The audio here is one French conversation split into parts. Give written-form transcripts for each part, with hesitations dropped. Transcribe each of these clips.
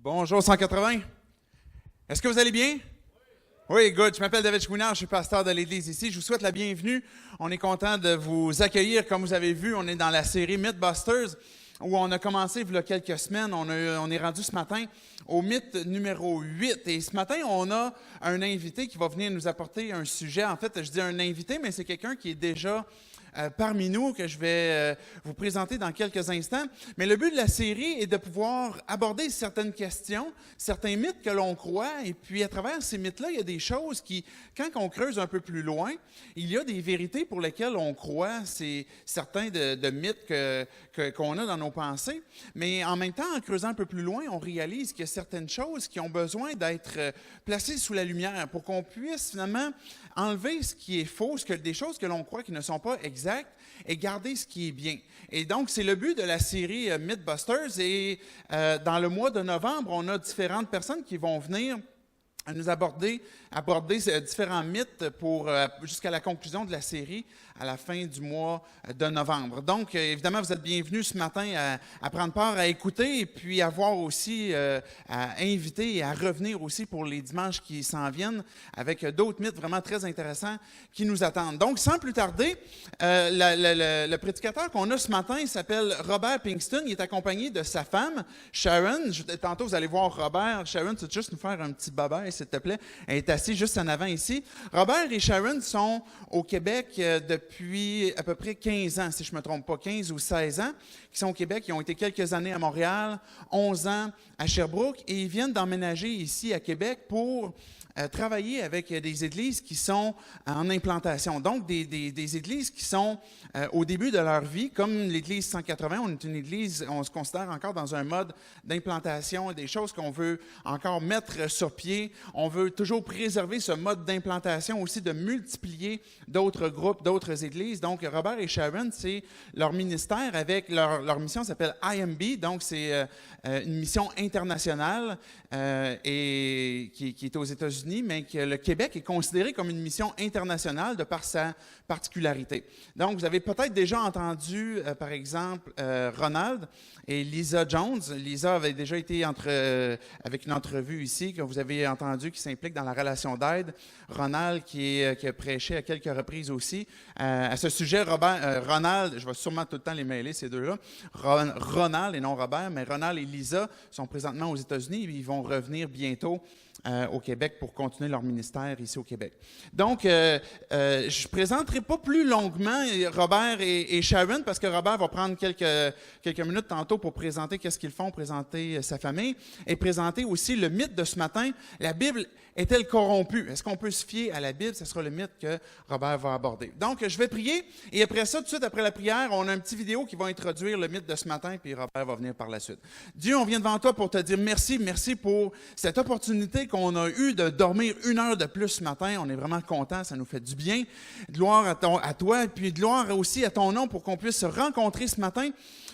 Bonjour 180. Est-ce que vous allez bien? Oui, good. Je m'appelle David Chouinard, je suis pasteur de l'Église ici. Je vous souhaite la bienvenue. On est content de vous accueillir. Comme vous avez vu, on est dans la série Mythbusters où on a commencé il y a quelques semaines. On est rendu ce matin au mythe numéro 8. Et ce matin, on a un invité qui va venir nous apporter un sujet. En fait, je dis un invité, mais c'est quelqu'un qui est déjà parmi nous, que je vais vous présenter dans quelques instants. Mais le but de la série est de pouvoir aborder certaines questions, certains mythes que l'on croit, et puis à travers ces mythes-là, il y a des choses qui, quand on creuse un peu plus loin, il y a des vérités pour lesquelles on croit, c'est certains de mythes qu'on a dans nos pensées, mais en même temps, en creusant un peu plus loin, on réalise qu'il y a certaines choses qui ont besoin d'être placées sous la lumière pour qu'on puisse finalement enlever ce qui est faux, des choses que l'on croit qui ne sont pas exactes, et garder ce qui est bien. Et donc, c'est le but de la série Mythbusters. Et dans le mois de novembre, on a différentes personnes qui vont venir nous aborder différents mythes jusqu'à la conclusion de la série à la fin du mois de novembre. Donc, évidemment, vous êtes bienvenus ce matin à prendre part, à écouter et puis à voir aussi, à inviter et à revenir aussi pour les dimanches qui s'en viennent avec d'autres mythes vraiment très intéressants qui nous attendent. Donc, sans plus tarder, le prédicateur qu'on a ce matin, il s'appelle Robert Pinkston. Il est accompagné de sa femme, Sharon. Tantôt, vous allez voir Robert. Sharon, tu veux juste nous faire un petit bye-bye, s'il te plaît. Elle est assise juste en avant ici. Robert et Sharon sont au Québec depuis à peu près 15 ans, si je ne me trompe pas, 15 ou 16 ans, qui sont au Québec. Ils ont été quelques années à Montréal, 11 ans à Sherbrooke, et ils viennent d'emménager ici à Québec pour travailler avec des églises qui sont en implantation. Donc, des églises qui sont au début de leur vie, comme l'Église 180, on est une église, on se considère encore dans un mode d'implantation, des choses qu'on veut encore mettre sur pied. On veut toujours préserver ce mode d'implantation aussi, de multiplier d'autres groupes, d'autres églises. Donc, Robert et Sharon, c'est leur ministère avec leur mission s'appelle IMB, donc c'est une mission internationale et qui est aux États-Unis, mais que le Québec est considéré comme une mission internationale de par sa particularité. Donc, vous avez peut-être déjà entendu, par exemple, Ronald et Lisa Jones. Lisa avait déjà été avec une entrevue ici, que vous avez entendu, qui s'implique dans la relation d'aide. Ronald, qui a prêché à quelques reprises aussi. À ce sujet, Ronald, je vais sûrement tout le temps les mêler, ces deux-là. Ronald et non Robert, mais Ronald et Lisa sont présentement aux États-Unis. Ils vont revenir bientôt au Québec pour continuer leur ministère ici au Québec. Donc, je ne présenterai pas plus longuement Robert et Sharon, parce que Robert va prendre quelques minutes tantôt pour présenter qu'est-ce qu'ils font, présenter sa famille, et présenter aussi le mythe de ce matin. La Bible est-elle corrompue? Est-ce qu'on peut se fier à la Bible? Ce sera le mythe que Robert va aborder. Donc, je vais prier, et après ça, tout de suite après la prière, on a un petit vidéo qui va introduire le mythe de ce matin, puis Robert va venir par la suite. Dieu, on vient devant toi pour te dire merci pour cette opportunité qu'on a eue de dormir 1 heure de plus ce matin. On est vraiment contents, ça nous fait du bien. Gloire à toi, et puis gloire aussi à ton nom pour qu'on puisse se rencontrer ce matin,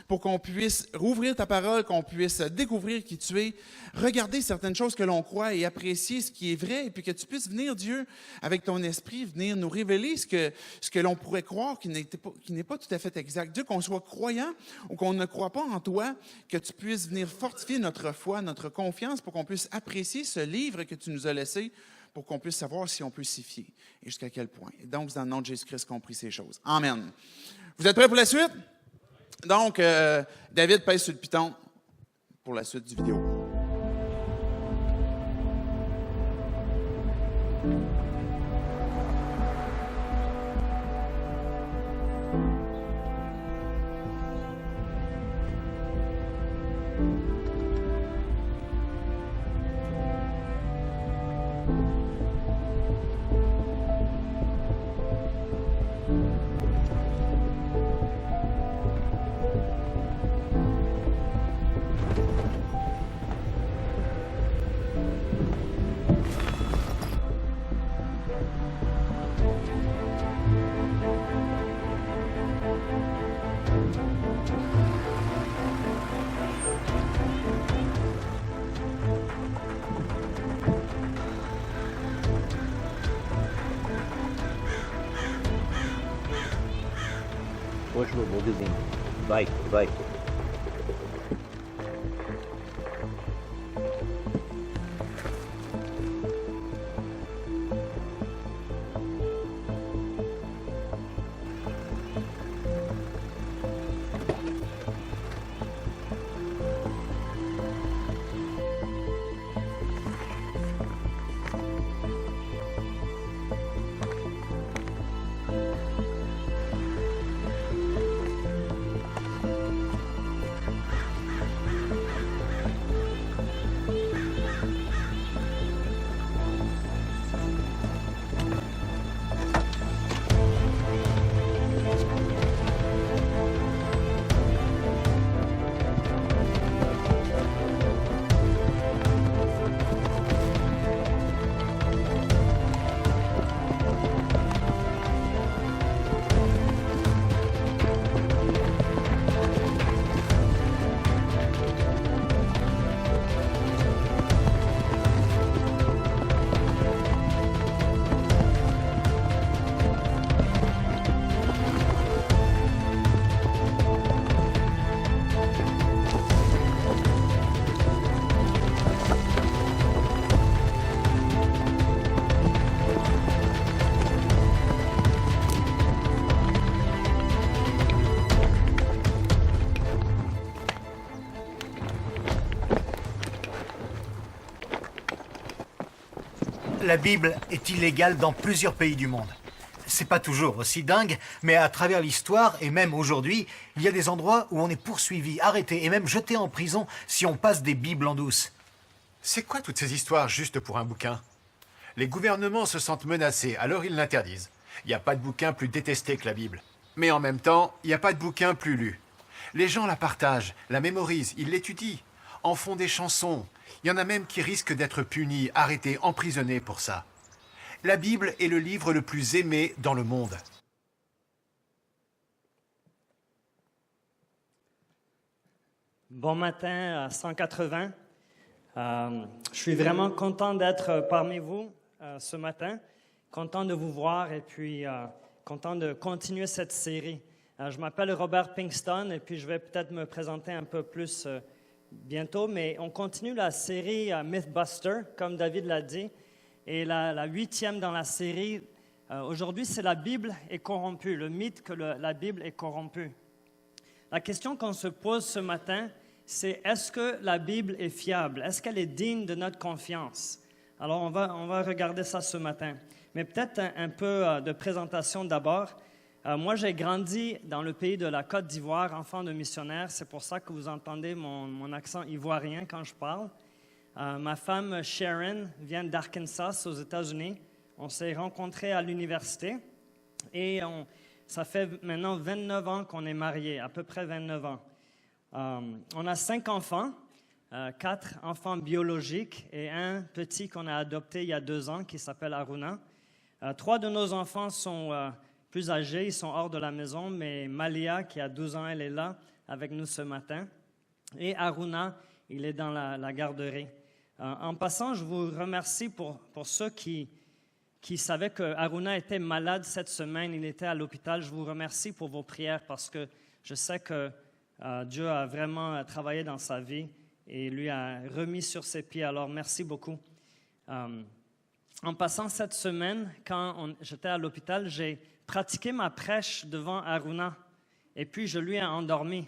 pour qu'on puisse rouvrir ta parole, qu'on puisse découvrir qui tu es, regarder certaines choses que l'on croit et apprécier ce qui est vrai, et puis que tu puisses venir, Dieu, avec ton esprit, venir nous révéler ce que l'on on pourrait croire qu'il n'est pas tout à fait exact. Dieu, qu'on soit croyant ou qu'on ne croit pas en toi, que tu puisses venir fortifier notre foi, notre confiance, pour qu'on puisse apprécier ce livre que tu nous as laissé, pour qu'on puisse savoir si on peut s'y fier et jusqu'à quel point. Et donc, c'est dans le nom de Jésus-Christ qu'on prie ces choses. Amen. Vous êtes prêts pour la suite? Donc, David pèse sur le piton pour la suite du vidéo. Bonjour, bon desenho. Vai, vai. La Bible est illégale dans plusieurs pays du monde. C'est pas toujours aussi dingue, mais à travers l'histoire, et même aujourd'hui, il y a des endroits où on est poursuivi, arrêté et même jeté en prison si on passe des Bibles en douce. C'est quoi toutes ces histoires juste pour un bouquin? Les gouvernements se sentent menacés, alors ils l'interdisent. Il n'y a pas de bouquin plus détesté que la Bible. Mais en même temps, il n'y a pas de bouquin plus lu. Les gens la partagent, la mémorisent, ils l'étudient, en font des chansons. Il y en a même qui risquent d'être punis, arrêtés, emprisonnés pour ça. La Bible est le livre le plus aimé dans le monde. Bon matin à 180. Je suis vraiment content d'être parmi vous ce matin, content de vous voir et puis content de continuer cette série. Je m'appelle Robert Pinkston et puis je vais peut-être me présenter un peu plus bientôt, mais on continue la série Mythbuster, comme David l'a dit, et la 8e dans la série. Aujourd'hui, c'est la Bible est corrompue, le mythe que la Bible est corrompue. La question qu'on se pose ce matin, c'est est-ce que la Bible est fiable? Est-ce qu'elle est digne de notre confiance? Alors, on va regarder ça ce matin. Mais peut-être un peu de présentation d'abord. Moi, j'ai grandi dans le pays de la Côte d'Ivoire, enfant de missionnaire. C'est pour ça que vous entendez mon accent ivoirien quand je parle. Ma femme Sharon vient d'Arkansas, aux États-Unis. On s'est rencontrés à l'université et ça fait maintenant 29 ans qu'on est mariés, à peu près 29 ans. On a 5 enfants, 4 enfants biologiques et un petit qu'on a adopté il y a 2 ans qui s'appelle Aruna. 3 de nos enfants sont plus âgés, ils sont hors de la maison, mais Malia, qui a 12 ans, elle est là avec nous ce matin. Et Aruna, il est dans la garderie. En passant, je vous remercie pour ceux qui qui savait que Aruna était malade cette semaine, il était à l'hôpital. Je vous remercie pour vos prières parce que je sais que Dieu a vraiment travaillé dans sa vie et lui a remis sur ses pieds. Alors, merci beaucoup. En passant cette semaine, quand j'étais à l'hôpital, j'ai pratiqué ma prêche devant Aruna et puis je lui ai endormi.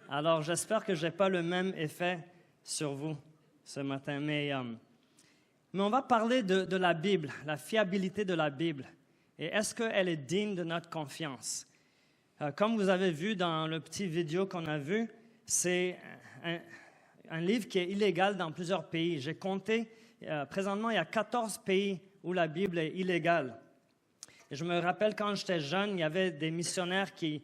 Alors, j'espère que je n'ai pas le même effet sur vous ce matin. Mais on va parler de la Bible, la fiabilité de la Bible. Et est-ce qu'elle est digne de notre confiance? Comme vous avez vu dans le petit vidéo qu'on a vu, c'est un livre qui est illégal dans plusieurs pays. J'ai compté, présentement, il y a 14 pays où la Bible est illégale. Et je me rappelle quand j'étais jeune, il y avait des missionnaires qui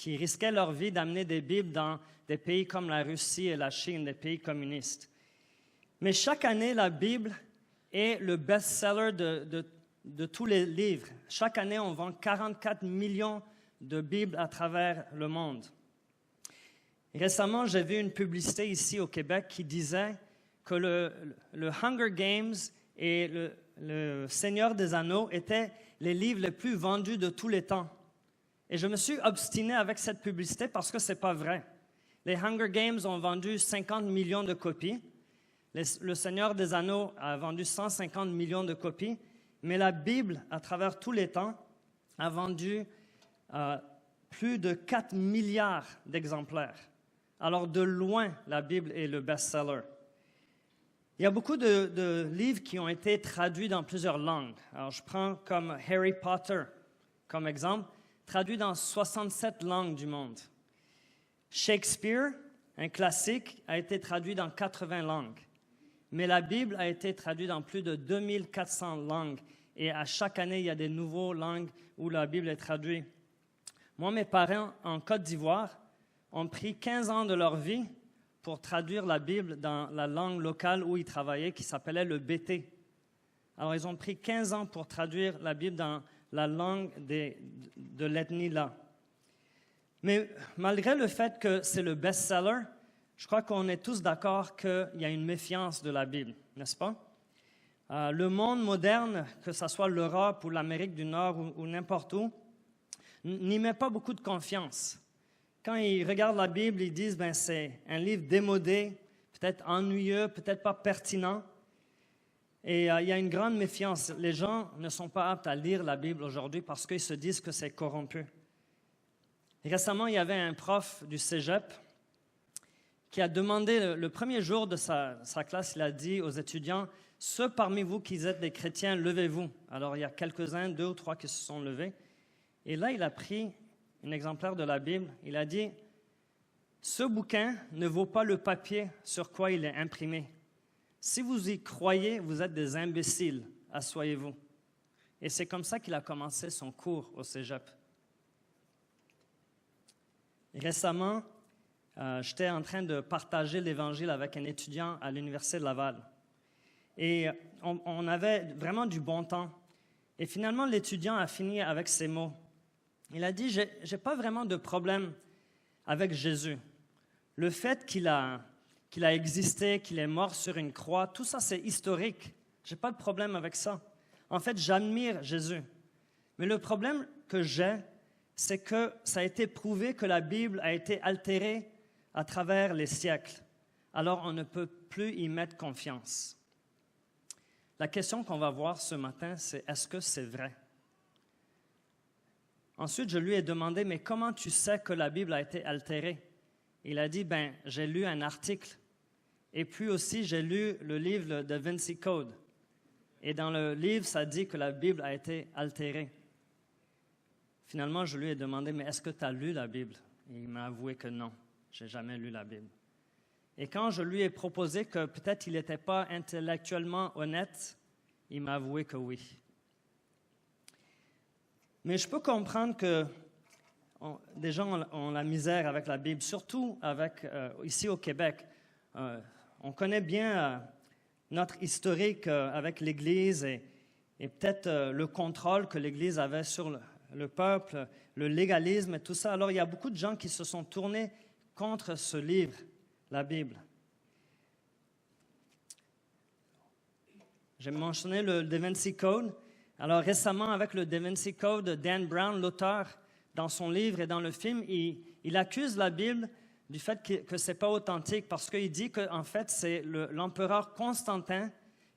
risquaient leur vie d'amener des Bibles dans des pays comme la Russie et la Chine, des pays communistes. Mais chaque année, la Bible est le best-seller de tous les livres. Chaque année, on vend 44 millions de Bibles à travers le monde. Récemment, j'ai vu une publicité ici au Québec qui disait que le Hunger Games et le Seigneur des Anneaux étaient les livres les plus vendus de tous les temps. Et je me suis obstiné avec cette publicité parce que ce n'est pas vrai. Les Hunger Games ont vendu 50 millions de copies. Le Seigneur des Anneaux a vendu 150 millions de copies. Mais la Bible, à travers tous les temps, a vendu plus de 4 milliards d'exemplaires. Alors, de loin, la Bible est le best-seller. Il y a beaucoup de livres qui ont été traduits dans plusieurs langues. Alors, je prends comme Harry Potter comme exemple, traduit dans 67 langues du monde. Shakespeare, un classique, a été traduit dans 80 langues. Mais la Bible a été traduite dans plus de 2400 langues. Et à chaque année, il y a des nouvelles langues où la Bible est traduite. Moi, mes parents, en Côte d'Ivoire, ont pris 15 ans de leur vie pour traduire la Bible dans la langue locale où ils travaillaient, qui s'appelait le BT. Alors, ils ont pris 15 ans pour traduire la Bible dans la langue de l'ethnie là. Mais malgré le fait que c'est le best-seller, je crois qu'on est tous d'accord qu'il y a une méfiance de la Bible, n'est-ce pas? Le monde moderne, que ce soit l'Europe ou l'Amérique du Nord ou n'importe où, n'y met pas beaucoup de confiance. Quand ils regardent la Bible, ils disent « c'est un livre démodé, peut-être ennuyeux, peut-être pas pertinent ». Et il y a une grande méfiance. Les gens ne sont pas aptes à lire la Bible aujourd'hui parce qu'ils se disent que c'est corrompu. Récemment, il y avait un prof du cégep qui a demandé, le premier jour de sa classe, il a dit aux étudiants « Ceux parmi vous qui êtes des chrétiens, levez-vous ». Alors, il y a quelques-uns, 2 ou 3 qui se sont levés. Et là, il a pris un exemplaire de la Bible. Il a dit « Ce bouquin ne vaut pas le papier sur quoi il est imprimé. Si vous y croyez, vous êtes des imbéciles. Asseyez-vous. » Et c'est comme ça qu'il a commencé son cours au cégep. Récemment, j'étais en train de partager l'Évangile avec un étudiant à l'Université de Laval. Et on avait vraiment du bon temps. Et finalement, l'étudiant a fini avec ces mots. Il a dit, j'ai pas vraiment de problème avec Jésus. Le fait qu'il a existé, qu'il est mort sur une croix, tout ça, c'est historique. J'ai pas de problème avec ça. En fait, j'admire Jésus. Mais le problème que j'ai, c'est que ça a été prouvé que la Bible a été altérée à travers les siècles. Alors, on ne peut plus y mettre confiance. La question qu'on va voir ce matin, c'est est-ce que c'est vrai? Ensuite, je lui ai demandé, mais comment tu sais que la Bible a été altérée? Il a dit, j'ai lu un article. Et puis aussi, j'ai lu le livre de Da Vinci Code. Et dans le livre, ça dit que la Bible a été altérée. Finalement, je lui ai demandé, mais est-ce que tu as lu la Bible? Et il m'a avoué que non, je n'ai jamais lu la Bible. Et quand je lui ai proposé que peut-être il n'était pas intellectuellement honnête, il m'a avoué que oui. Mais je peux comprendre que des gens ont la misère avec la Bible, surtout ici au Québec. On connaît bien notre historique avec l'Église et peut-être le contrôle que l'Église avait sur le peuple, le légalisme et tout ça. Alors, il y a beaucoup de gens qui se sont tournés contre ce livre, la Bible. J'ai mentionné le Da Vinci Code. Alors récemment, avec le Da Vinci Code, Dan Brown, l'auteur, dans son livre et dans le film, il accuse la Bible du fait que ce n'est pas authentique parce qu'il dit qu'en fait, c'est l'empereur Constantin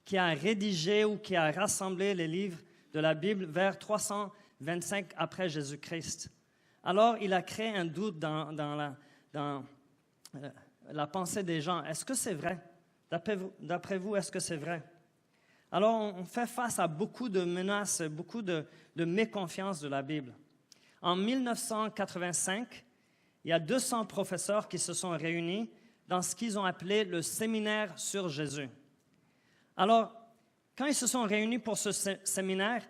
qui a rédigé ou qui a rassemblé les livres de la Bible vers 325 après Jésus-Christ. Alors, il a créé un doute dans la pensée des gens. Est-ce que c'est vrai? D'après vous, est-ce que c'est vrai? Alors, on fait face à beaucoup de menaces, beaucoup de méconfiance de la Bible. En 1985, il y a 200 professeurs qui se sont réunis dans ce qu'ils ont appelé le séminaire sur Jésus. Alors, quand ils se sont réunis pour ce séminaire,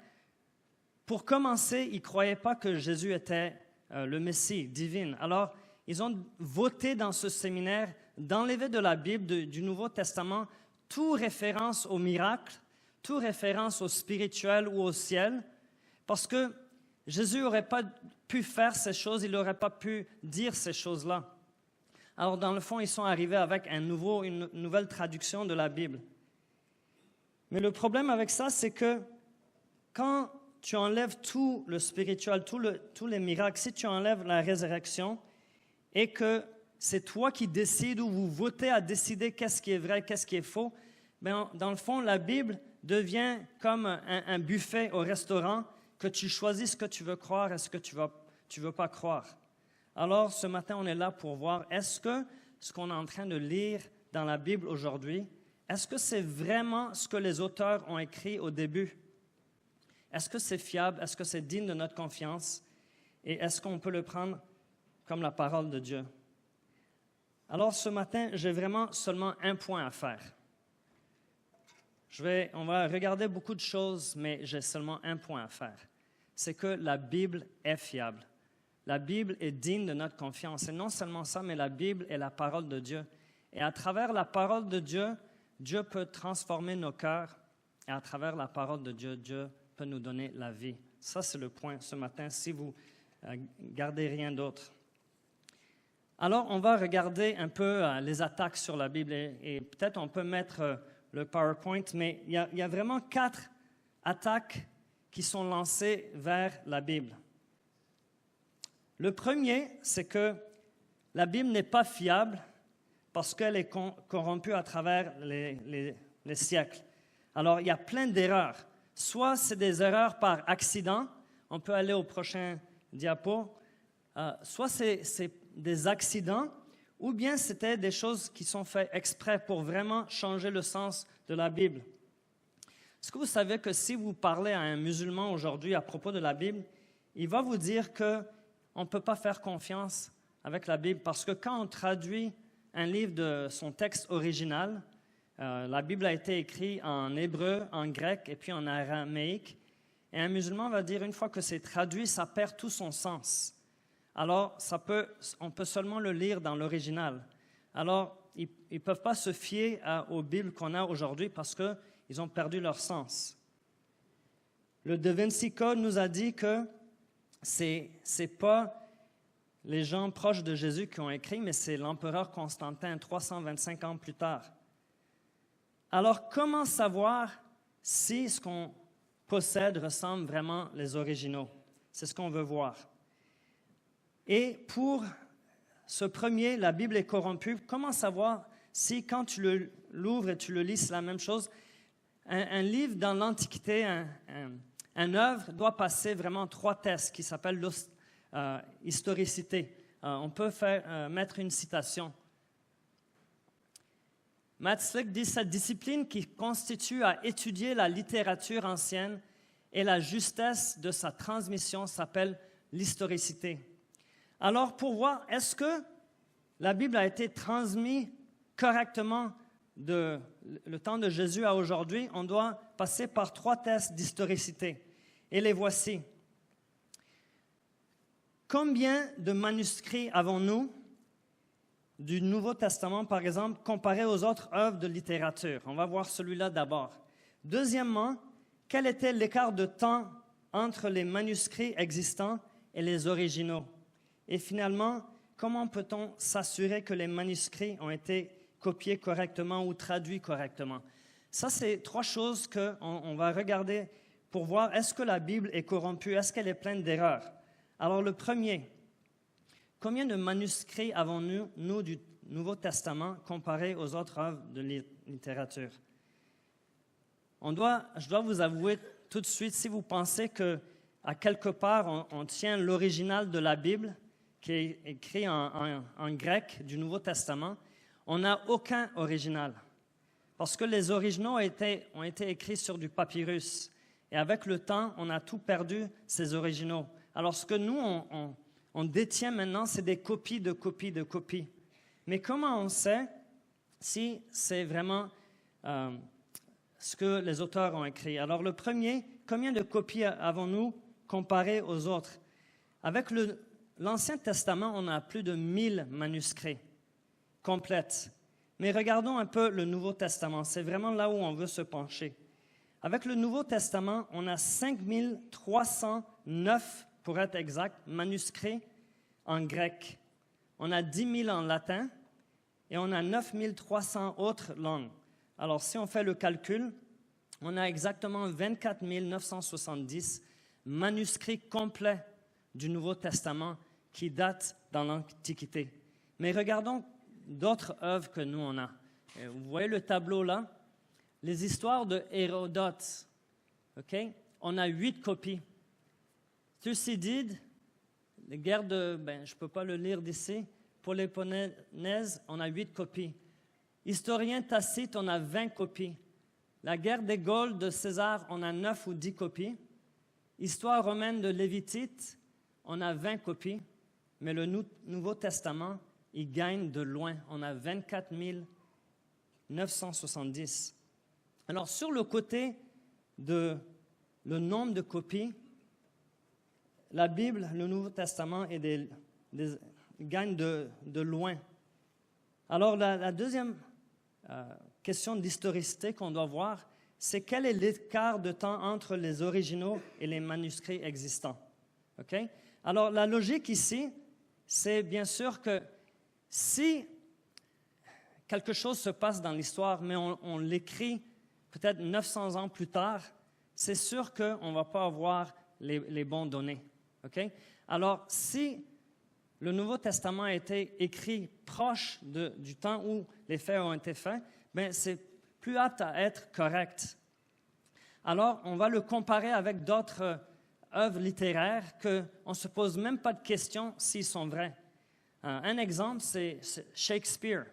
pour commencer, ils ne croyaient pas que Jésus était le Messie divin. Alors, ils ont voté dans ce séminaire d'enlever de la Bible, du Nouveau Testament, toute référence au miracle, toute référence au spirituel ou au ciel, parce que Jésus n'aurait pas pu faire ces choses, il n'aurait pas pu dire ces choses-là. Alors, dans le fond, ils sont arrivés avec une nouvelle traduction de la Bible. Mais le problème avec ça, c'est que quand tu enlèves tout le spirituel, tous les miracles, si tu enlèves la résurrection et que c'est toi qui décides ou vous votez à décider qu'est-ce qui est vrai, qu'est-ce qui est faux, bien, dans le fond, la Bible devient comme un buffet au restaurant que tu choisis ce que tu veux croire et ce que tu veux pas croire. Alors, ce matin, on est là pour voir, est-ce que ce qu'on est en train de lire dans la Bible aujourd'hui, est-ce que c'est vraiment ce que les auteurs ont écrit au début? Est-ce que c'est fiable? Est-ce que c'est digne de notre confiance? Et est-ce qu'on peut le prendre comme la parole de Dieu? Alors, ce matin, j'ai vraiment seulement un point à faire. On va regarder beaucoup de choses, mais j'ai seulement un point à faire. C'est que la Bible est fiable. La Bible est digne de notre confiance. Et non seulement ça, mais la Bible est la parole de Dieu. Et à travers la parole de Dieu, Dieu peut transformer nos cœurs. Et à travers la parole de Dieu, Dieu peut nous donner la vie. Ça, c'est le point ce matin, si vous gardez rien d'autre. Alors, on va regarder un peu les attaques sur la Bible. Et peut-être on peut mettre le PowerPoint, mais il y a vraiment 4 attaques qui sont lancées vers la Bible. Le premier, c'est que la Bible n'est pas fiable parce qu'elle est corrompue à travers les siècles. Alors, il y a plein d'erreurs. Soit c'est des erreurs par accident, on peut aller au prochain diapo, soit c'est des accidents, ou bien c'était des choses qui sont faites exprès pour vraiment changer le sens de la Bible. Est-ce que vous savez que si vous parlez à un musulman aujourd'hui à propos de la Bible, il va vous dire qu'on ne peut pas faire confiance avec la Bible parce que quand on traduit un livre de son texte original, la Bible a été écrite en hébreu, en grec et puis en araméique, et un musulman va dire une fois que c'est traduit, ça perd tout son sens. Alors, on peut seulement le lire dans l'original. Alors, ils ne peuvent pas se fier aux Bibles qu'on a aujourd'hui parce qu'ils ont perdu leur sens. Le Da Vinci Code nous a dit que ce n'est pas les gens proches de Jésus qui ont écrit, mais c'est l'empereur Constantin, 325 ans plus tard. Alors, comment savoir si ce qu'on possède ressemble vraiment les originaux? C'est ce qu'on veut voir. Et pour ce premier, la Bible est corrompue. Comment savoir si, quand tu l'ouvres et tu le lis, c'est la même chose? Un livre dans l'Antiquité, un œuvre, doit passer vraiment 3 tests qui s'appellent l'historicité. On peut mettre une citation. Matt Slick dit « Cette discipline qui constitue à étudier la littérature ancienne et la justesse de sa transmission s'appelle l'historicité. » Alors, pour voir, est-ce que la Bible a été transmise correctement de le temps de Jésus à aujourd'hui, on doit passer par 3 tests d'historicité. Et les voici. Combien de manuscrits avons-nous du Nouveau Testament, par exemple, comparé aux autres œuvres de littérature? On va voir celui-là d'abord. Deuxièmement, quel était l'écart de temps entre les manuscrits existants et les originaux? Et finalement, comment peut-on s'assurer que les manuscrits ont été copiés correctement ou traduits correctement? Ça, c'est 3 choses qu'on va regarder pour voir est-ce que la Bible est corrompue, est-ce qu'elle est pleine d'erreurs. Alors le premier, combien de manuscrits avons-nous, nous, du Nouveau Testament, comparé aux autres œuvres de littérature? Je dois vous avouer tout de suite, si vous pensez qu'à quelque part, on tient l'original de la Bible, qui est écrit en grec du Nouveau Testament, on n'a aucun original. Parce que les originaux ont été écrits sur du papyrus. Et avec le temps, on a tout perdu, ces originaux. Alors, ce que nous, on détient maintenant, c'est des copies de copies de copies. Mais comment on sait si c'est vraiment ce que les auteurs ont écrit? Alors, le premier, combien de copies avons-nous comparé aux autres? Avec l'Ancien Testament, on a plus de 1000 manuscrits complètes. Mais regardons un peu le Nouveau Testament. C'est vraiment là où on veut se pencher. Avec le Nouveau Testament, on a 5309, pour être exact, manuscrits en grec. On a 10 000 en latin et on a 9300 autres langues. Alors, si on fait le calcul, on a exactement 24 970 manuscrits complets du Nouveau Testament qui datent dans l'Antiquité. Mais regardons d'autres œuvres que nous, on a. Vous voyez le tableau là? Les histoires de Hérodote. OK? On a 8 copies. Thucydide, les guerres je ne peux pas le lire d'ici. Pour les Péloponnèse, on a 8 copies. Historien Tacite, on a 20 copies. La guerre des Gaules de César, on a 9 ou 10 copies. Histoire romaine de Lévitite, on a 20 copies. Mais le Nouveau Testament, il gagne de loin. On a 24 970. Alors, sur le côté de le nombre de copies, la Bible, le Nouveau Testament, gagne de loin. Alors, la deuxième question d'historicité qu'on doit voir, c'est quel est l'écart de temps entre les originaux et les manuscrits existants. Okay? Alors, la logique ici, c'est bien sûr que si quelque chose se passe dans l'histoire, mais on l'écrit peut-être 900 ans plus tard, c'est sûr qu'on ne va pas avoir les bons données. Okay? Alors, si le Nouveau Testament a été écrit proche du temps où les faits ont été faits, bien, c'est plus apte à être correct. Alors, on va le comparer avec d'autres œuvres littéraires qu'on ne se pose même pas de questions s'ils sont vrais. Un exemple, c'est Shakespeare.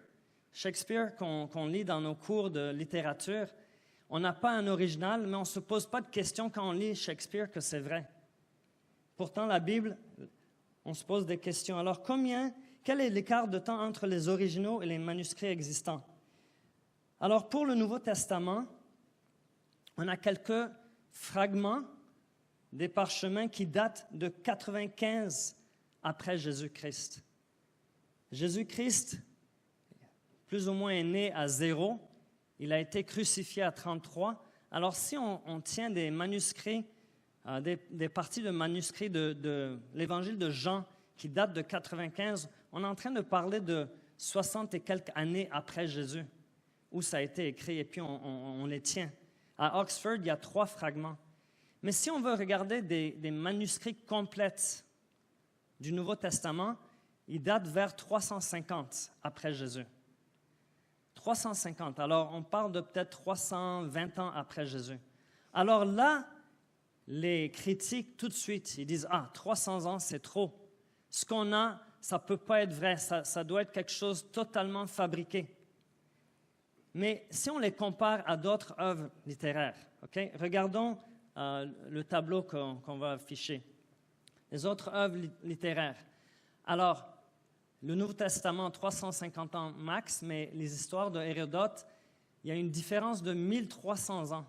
Shakespeare qu'on lit dans nos cours de littérature, on n'a pas un original, mais on ne se pose pas de questions quand on lit Shakespeare que c'est vrai. Pourtant, la Bible, on se pose des questions. Alors, quel est l'écart de temps entre les originaux et les manuscrits existants? Alors, pour le Nouveau Testament, on a quelques fragments des parchemins qui datent de 95 après Jésus-Christ. Jésus-Christ, plus ou moins, est né à 0. Il a été crucifié à 33. Alors, si on tient des manuscrits, des parties de manuscrits de l'Évangile de Jean qui datent de 95, on est en train de parler de 60 et quelques années après Jésus, où ça a été écrit, et puis on les tient. À Oxford, il y a 3 fragments. Mais si on veut regarder des manuscrits complets du Nouveau Testament, ils datent vers 350 après Jésus. 350. Alors, on parle de peut-être 320 ans après Jésus. Alors là, les critiques, tout de suite, ils disent « Ah, 300 ans, c'est trop. Ce qu'on a, ça ne peut pas être vrai. Ça doit être quelque chose de totalement fabriqué. » Mais si on les compare à d'autres œuvres littéraires, okay? Regardons le tableau qu'on va afficher. Les autres œuvres littéraires. Alors, le Nouveau Testament, 350 ans max, mais les histoires de Hérodote, il y a une différence de 1300 ans.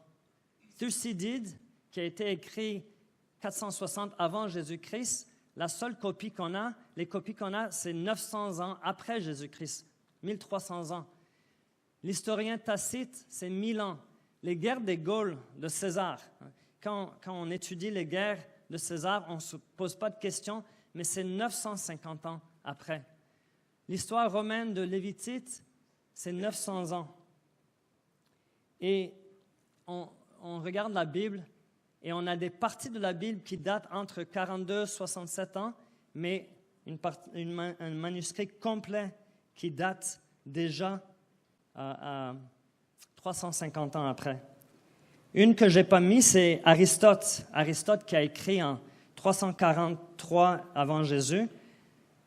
Thucydide, qui a été écrit 460 avant Jésus-Christ, la seule copie qu'on a, les copies qu'on a, c'est 900 ans après Jésus-Christ, 1300 ans. L'historien Tacite, c'est 1000 ans. Les guerres des Gaules de César, quand on étudie les guerres de César, on ne se pose pas de questions, mais c'est 950 ans après. L'histoire romaine de Lévitite, c'est 900 ans. Et on regarde la Bible, Et on a des parties de la Bible qui datent entre 42 et 67 ans, mais un manuscrit complet qui date déjà à 350 ans après. Une que je n'ai pas mise, c'est Aristote. Aristote qui a écrit en 343 avant Jésus.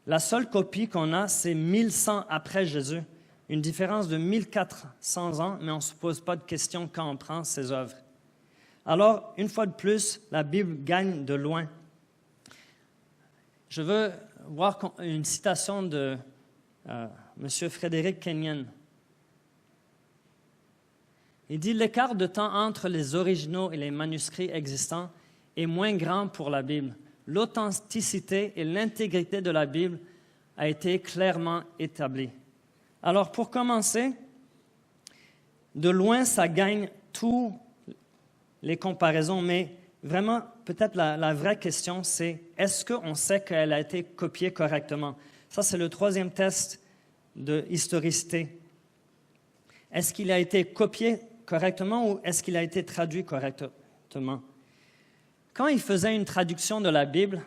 La seule copie qu'on a, c'est 1100 après Jésus. Une différence de 1400 ans, mais on ne se pose pas de questions quand on prend ses œuvres. Alors, une fois de plus, la Bible gagne de loin. Je veux voir une citation de M. Frédéric Kenyon. Il dit « L'écart de temps entre les originaux et les manuscrits existants est moins grand pour la Bible. L'authenticité et l'intégrité de la Bible a été clairement établie. » Alors, pour commencer, de loin, ça gagne tous les comparaisons, mais vraiment, peut-être la vraie question, c'est est-ce qu'on sait qu'elle a été copiée correctement? Ça, c'est le troisième test de historicité. Est-ce qu'il a été copié correctement ou est-ce qu'il a été traduit correctement? Quand il faisait une traduction de la Bible,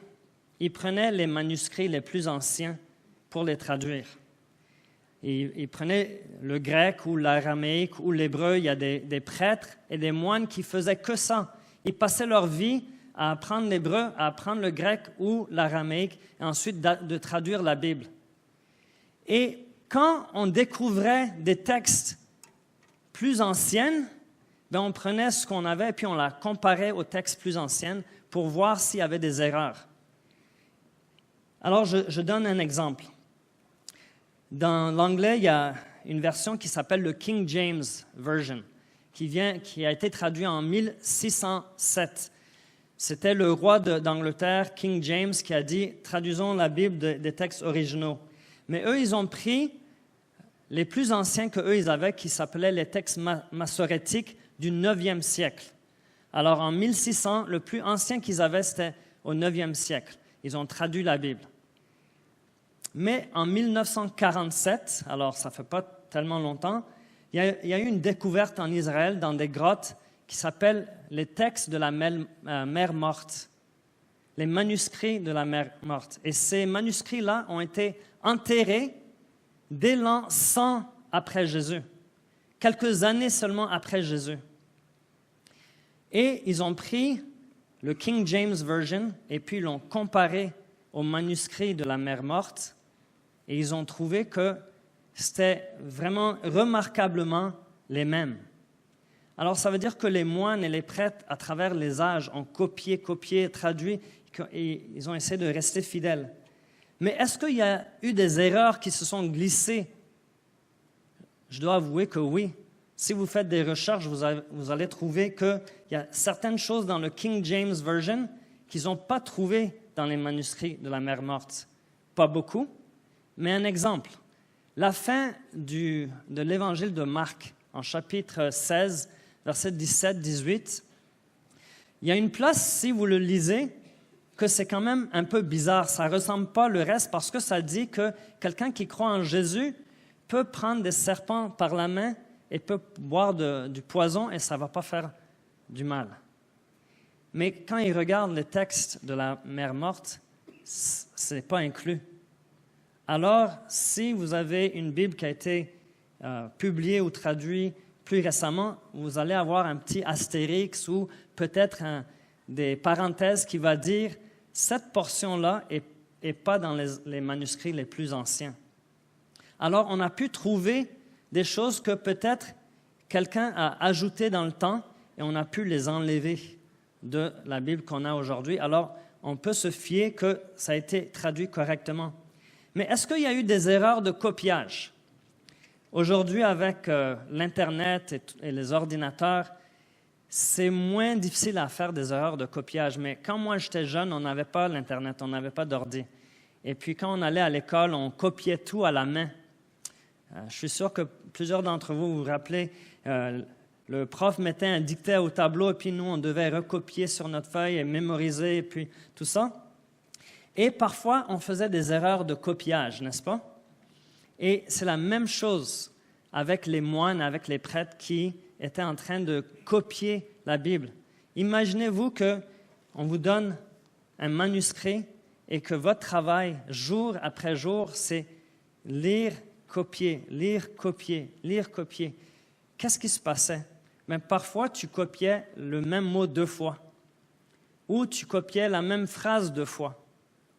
il prenait les manuscrits les plus anciens pour les traduire. Il prenait le grec ou l'araméique ou l'hébreu. Il y a des prêtres et des moines qui faisaient que ça. Ils passaient leur vie à apprendre l'hébreu, à apprendre le grec ou l'araméique et ensuite de traduire la Bible. Et quand on découvrait des textes plus anciens, bien, on prenait ce qu'on avait et puis on la comparait aux textes plus anciens pour voir s'il y avait des erreurs. Alors, je donne un exemple. Dans l'anglais, il y a une version qui s'appelle le King James Version, qui a été traduit en 1607. C'était le roi d'Angleterre, King James, qui a dit « Traduisons la Bible des textes originaux ». Mais eux, ils ont pris les plus anciens qu'eux, ils avaient, qui s'appelaient les textes massorétiques du 9e siècle. Alors, en 1600, le plus ancien qu'ils avaient, c'était au 9e siècle. Ils ont traduit la Bible. Mais en 1947, alors ça ne fait pas tellement longtemps, il y a eu une découverte en Israël dans des grottes qui s'appellent les textes de la mer morte, les manuscrits de la mer morte. Et ces manuscrits-là ont été enterrés dès l'an 100 après Jésus, quelques années seulement après Jésus. Et ils ont pris le King James Version et puis l'ont comparé aux manuscrits de la mer morte. Et ils ont trouvé que c'était vraiment remarquablement les mêmes. Alors, ça veut dire que les moines et les prêtres, à travers les âges, ont copié, traduit, et ils ont essayé de rester fidèles. Mais est-ce qu'il y a eu des erreurs qui se sont glissées? Je dois avouer que oui. Si vous faites des recherches, vous allez trouver qu'il y a certaines choses dans le King James Version qu'ils n'ont pas trouvées dans les manuscrits de la mer morte. Pas beaucoup. Mais un exemple, la fin de l'évangile de Marc, en chapitre 16, versets 17-18, il y a une place, si vous le lisez, que c'est quand même un peu bizarre. Ça ne ressemble pas le reste parce que ça dit que quelqu'un qui croit en Jésus peut prendre des serpents par la main et peut boire du poison et ça ne va pas faire du mal. Mais quand il regarde les textes de la mer morte, ce n'est pas inclus. Alors, si vous avez une Bible qui a été publiée ou traduite plus récemment, vous allez avoir un petit astérix ou peut-être des parenthèses qui va dire « cette portion-là n'est pas dans les manuscrits les plus anciens ». Alors, on a pu trouver des choses que peut-être quelqu'un a ajoutées dans le temps et on a pu les enlever de la Bible qu'on a aujourd'hui. Alors, on peut se fier que ça a été traduit correctement. Mais est-ce qu'il y a eu des erreurs de copiage? Aujourd'hui, avec l'Internet et les ordinateurs, c'est moins difficile à faire des erreurs de copiage. Mais quand moi, j'étais jeune, on n'avait pas l'Internet, on n'avait pas d'ordi. Et puis, quand on allait à l'école, on copiait tout à la main. Je suis sûr que plusieurs d'entre vous vous rappelez, le prof mettait un dictat au tableau et puis nous, on devait recopier sur notre feuille et mémoriser et puis tout ça. Et parfois, on faisait des erreurs de copiage, n'est-ce pas? Et c'est la même chose avec les moines, avec les prêtres qui étaient en train de copier la Bible. Imaginez-vous qu'on vous donne un manuscrit et que votre travail, jour après jour, c'est lire, copier, lire, copier, lire, copier. Qu'est-ce qui se passait? Mais parfois, tu copiais le même mot 2 fois, ou tu copiais la même phrase 2 fois,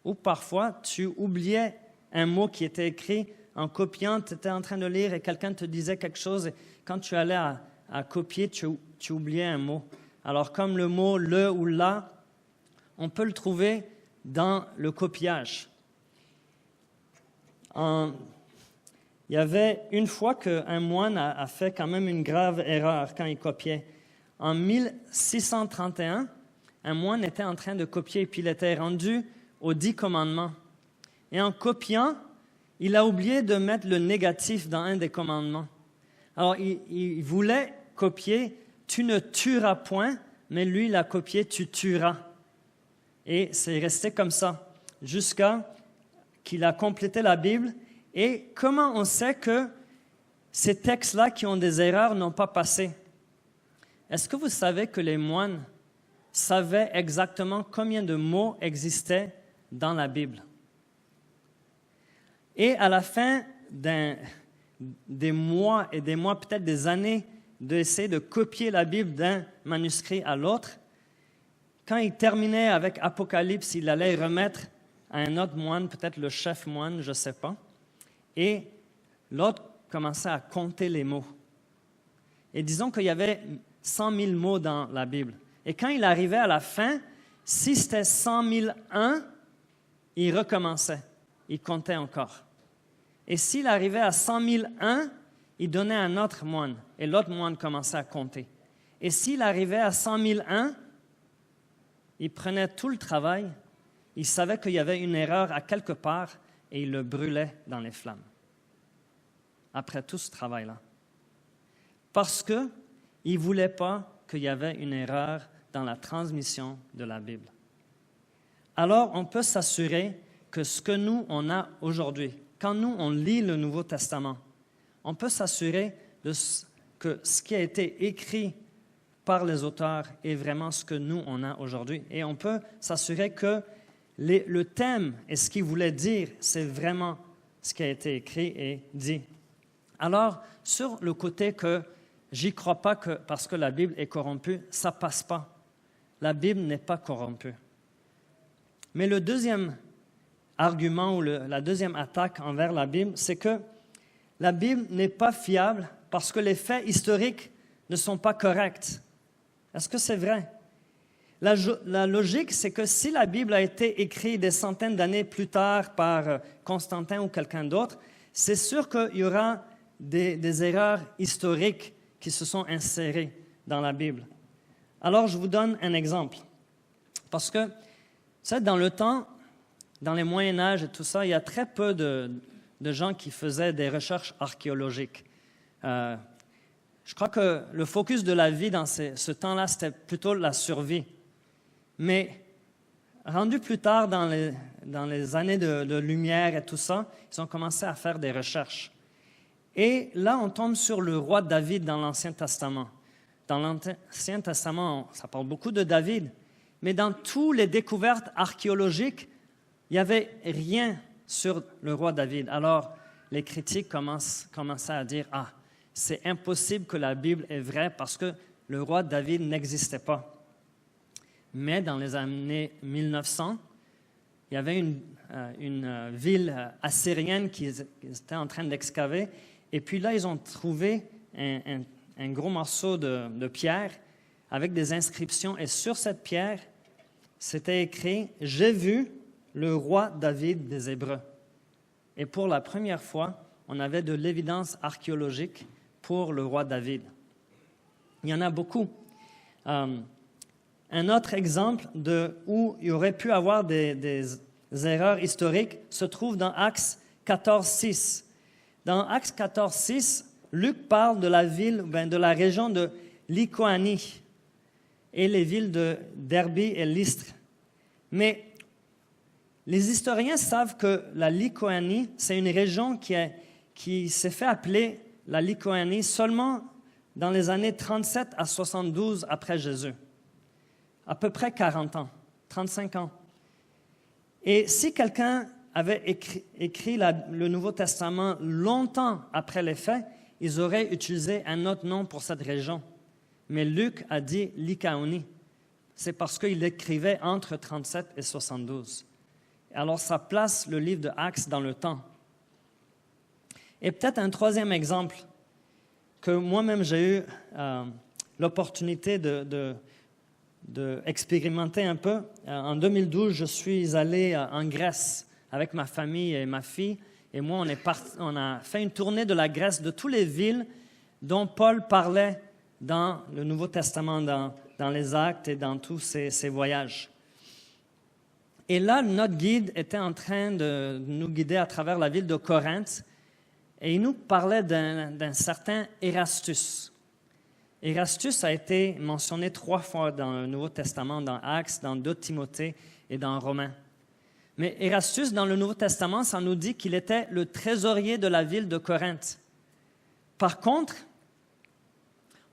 ou parfois, tu oubliais un mot qui était écrit en copiant, tu étais en train de lire et quelqu'un te disait quelque chose, et quand tu allais à copier, tu oubliais un mot. Alors, comme le mot « le » ou « la », on peut le trouver dans le copiage. Il y avait une fois qu'un moine a fait quand même une grave erreur quand il copiait. En 1631, un moine était en train de copier, puis il était rendu aux 10 commandements. Et en copiant, il a oublié de mettre le négatif dans un des commandements. Alors, il voulait copier « tu ne tueras point », mais lui, il a copié « tu tueras ». Et c'est resté comme ça, jusqu'à qu'il a complété la Bible. Et comment on sait que ces textes-là qui ont des erreurs n'ont pas passé? Est-ce que vous savez que les moines savaient exactement combien de mots existaient dans la Bible? Et à la fin des mois et des mois, peut-être des années, d'essayer de copier la Bible d'un manuscrit à l'autre, quand il terminait avec Apocalypse, il allait remettre à un autre moine, peut-être le chef moine, je ne sais pas, et l'autre commençait à compter les mots. Et disons qu'il y avait 100 000 mots dans la Bible. Et quand il arrivait à la fin, si c'était 100 001, il recommençait, il comptait encore. Et s'il arrivait à 100 001, il donnait à un autre moine, et l'autre moine commençait à compter. Et s'il arrivait à 100 001, il prenait tout le travail, il savait qu'il y avait une erreur à quelque part, et il le brûlait dans les flammes. Après tout ce travail-là. Parce qu'il ne voulait pas qu'il y avait une erreur dans la transmission de la Bible. Alors, on peut s'assurer que ce que nous, on a aujourd'hui, quand nous, on lit le Nouveau Testament, on peut s'assurer que ce qui a été écrit par les auteurs est vraiment ce que nous, on a aujourd'hui. Et on peut s'assurer que le thème et ce qu'il voulait dire, c'est vraiment ce qui a été écrit et dit. Alors, sur le côté que j'y crois pas que parce que la Bible est corrompue, ça passe pas. La Bible n'est pas corrompue. Mais le deuxième argument ou la deuxième attaque envers la Bible, c'est que la Bible n'est pas fiable parce que les faits historiques ne sont pas corrects. Est-ce que c'est vrai? La logique, c'est que si la Bible a été écrite des centaines d'années plus tard par Constantin ou quelqu'un d'autre, c'est sûr qu'il y aura des erreurs historiques qui se sont insérées dans la Bible. Alors, je vous donne un exemple. Parce que, dans le temps, dans les Moyen-Âge et tout ça, il y a très peu de gens qui faisaient des recherches archéologiques. Je crois que le focus de la vie dans ce temps-là, c'était plutôt la survie. Mais rendu plus tard dans les années de lumière et tout ça, ils ont commencé à faire des recherches. Et là, on tombe sur le roi David dans l'Ancien Testament. Dans l'Ancien Testament, ça parle beaucoup de David, mais dans toutes les découvertes archéologiques, il n'y avait rien sur le roi David. Alors, les critiques commençaient à dire « Ah, c'est impossible que la Bible est vraie parce que le roi David n'existait pas. » Mais dans les années 1900, il y avait une ville assyrienne qu'ils étaient en train d'excaver. Et puis là, ils ont trouvé un gros morceau de pierre avec des inscriptions. Et sur cette pierre, c'était écrit « J'ai vu le roi David des Hébreux ». Et pour la première fois, on avait de l'évidence archéologique pour le roi David. Il y en a beaucoup. Un autre exemple où il y aurait pu avoir des erreurs historiques se trouve dans Actes 14:6. Dans Actes 14:6, Luc parle de la ville, de la région de Lycaonie et les villes de Derbe et Lystre. Mais les historiens savent que la Lycaonie, c'est une région qui s'est fait appeler la Lycaonie seulement dans les années 37 à 72 après Jésus. à peu près 40 ans, 35 ans. Et si quelqu'un avait écrit le Nouveau Testament longtemps après les faits, ils auraient utilisé un autre nom pour cette région. Mais Luc a dit Lycaonie. C'est parce qu'il écrivait entre 37 et 72. Alors, ça place le livre de Actes dans le temps. Et peut-être un troisième exemple que moi-même j'ai eu l'opportunité d'expérimenter un peu. En 2012, je suis allé en Grèce avec ma famille et ma fille. Et moi, on a fait une tournée de la Grèce, de toutes les villes dont Paul parlait dans le Nouveau Testament, dans les Actes et dans tous ses voyages. Et là, notre guide était en train de nous guider à travers la ville de Corinthe et il nous parlait d'un certain Erastus. Erastus a été mentionné 3 fois dans le Nouveau Testament, dans Actes, dans 2 Timothée et dans Romains. Mais Erastus, dans le Nouveau Testament, ça nous dit qu'il était le trésorier de la ville de Corinthe. Par contre,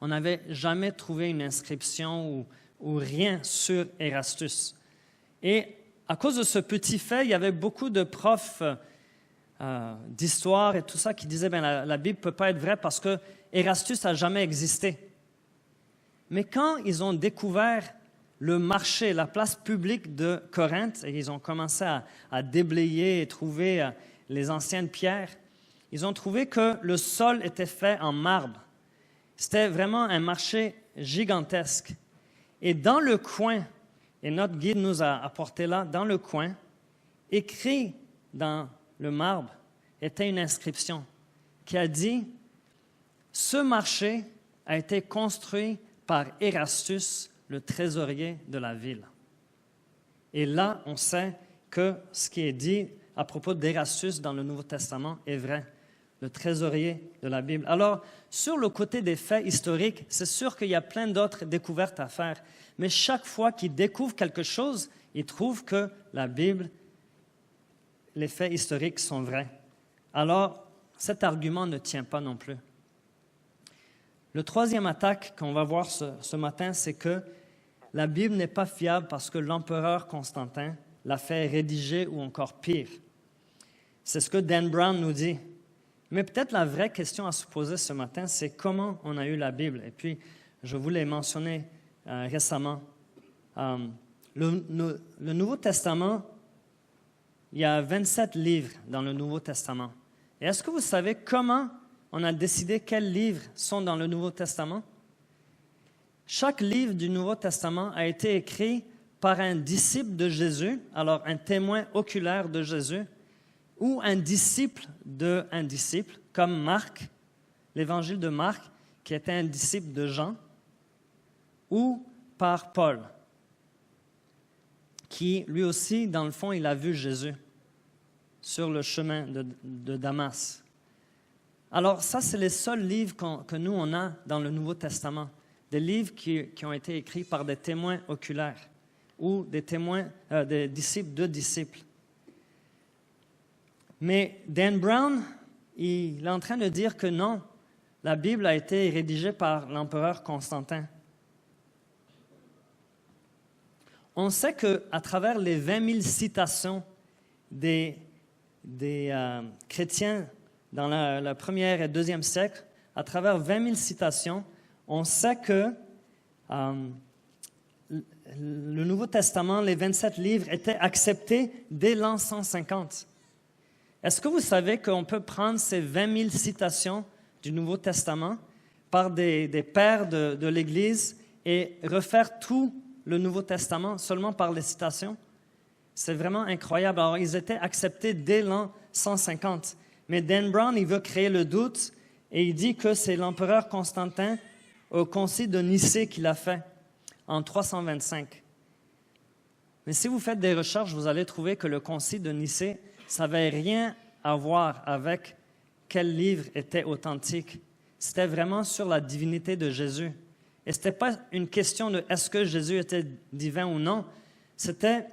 on n'avait jamais trouvé une inscription ou rien sur Erastus. Et à cause de ce petit fait, il y avait beaucoup de profs d'histoire et tout ça qui disaient la Bible ne peut pas être vraie parce que Erastus n'a jamais existé. Mais quand ils ont découvert le marché, la place publique de Corinthe, et ils ont commencé à déblayer et trouver les anciennes pierres, ils ont trouvé que le sol était fait en marbre. C'était vraiment un marché gigantesque. Et dans le coin, et notre guide nous a apporté là, dans le coin, écrit dans le marbre, était une inscription qui a dit « Ce marché a été construit par Erastus, le trésorier de la ville. » Et là, on sait que ce qui est dit à propos d'Erastus dans le Nouveau Testament est vrai, le trésorier de la Bible. Alors, sur le côté des faits historiques, c'est sûr qu'il y a plein d'autres découvertes à faire, mais chaque fois qu'ils découvrent quelque chose, ils trouvent que la Bible, les faits historiques sont vrais. Alors, cet argument ne tient pas non plus. Le troisième attaque qu'on va voir ce matin, c'est que la Bible n'est pas fiable parce que l'empereur Constantin l'a fait rédiger ou encore pire. C'est ce que Dan Brown nous dit. Mais peut-être la vraie question à se poser ce matin, c'est comment on a eu la Bible. Et puis, je vous l'ai mentionné récemment. Le Nouveau Testament, il y a 27 livres dans le Nouveau Testament. Et est-ce que vous savez comment on a décidé quels livres sont dans le Nouveau Testament? Chaque livre du Nouveau Testament a été écrit par un disciple de Jésus, alors un témoin oculaire de Jésus, ou un disciple d'un disciple, comme Marc, l'évangile de Marc, qui était un disciple de Jean, ou par Paul, qui lui aussi, dans le fond, il a vu Jésus sur le chemin de Damas. Alors, ça, c'est les seuls livres que nous, on a dans le Nouveau Testament, des livres qui ont été écrits par des témoins oculaires ou des disciples de disciples. Mais Dan Brown, il est en train de dire que non, la Bible a été rédigée par l'empereur Constantin. On sait qu'à travers les 20 000 citations des chrétiens dans le 1er et 2e siècle, à travers 20 000 citations, on sait que le Nouveau Testament, les 27 livres, étaient acceptés dès l'an 150. Est-ce que vous savez qu'on peut prendre ces 20 000 citations du Nouveau Testament par des pères de l'Église et refaire tout le Nouveau Testament seulement par les citations? C'est vraiment incroyable. Alors, ils étaient acceptés dès l'an 150. Mais Dan Brown, il veut créer le doute et il dit que c'est l'empereur Constantin au concile de Nicée qui l'a fait en 325. Mais si vous faites des recherches, vous allez trouver que le concile de Nicée, ça n'avait rien à voir avec quel livre était authentique. C'était vraiment sur la divinité de Jésus. Et ce n'était pas une question de est-ce que Jésus était divin ou non. C'était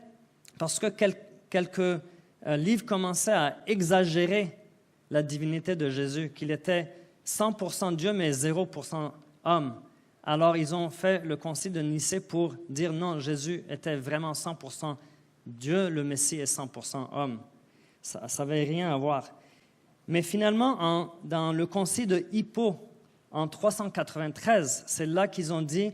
parce que quelques livres commençaient à exagérer la divinité de Jésus, qu'il était 100% Dieu, mais 0% homme. Alors, ils ont fait le concile de Nicée pour dire non, Jésus était vraiment 100% Dieu, le Messie est 100% homme. Ça n'avait rien à voir. Mais finalement, dans le concile de Hippo, en 393, c'est là qu'ils ont dit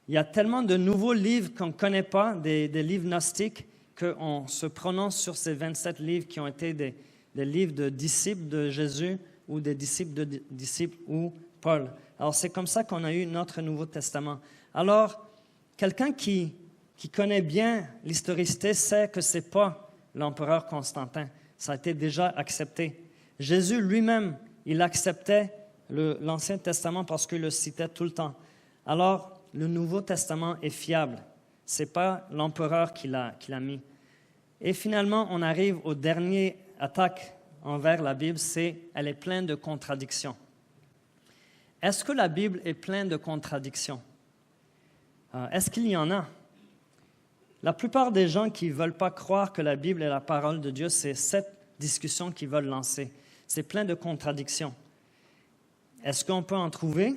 il y a tellement de nouveaux livres qu'on ne connaît pas, des livres gnostiques, qu'on se prononce sur ces 27 livres qui ont été des livres de disciples de Jésus ou des disciples de disciples ou Paul. Alors, c'est comme ça qu'on a eu notre Nouveau Testament. Alors, quelqu'un qui connaît bien l'historicité sait que ce n'est pas l'empereur Constantin. Ça a été déjà accepté. Jésus lui-même, il acceptait l'Ancien Testament parce qu'il le citait tout le temps. Alors, le Nouveau Testament est fiable. Ce n'est pas l'empereur qui l'a mis. Et finalement, on arrive au dernier attaque envers la Bible, elle est pleine de contradictions. Est-ce que la Bible est pleine de contradictions? Est-ce qu'il y en a? La plupart des gens qui ne veulent pas croire que la Bible est la parole de Dieu, c'est cette discussion qu'ils veulent lancer. C'est plein de contradictions. Est-ce qu'on peut en trouver?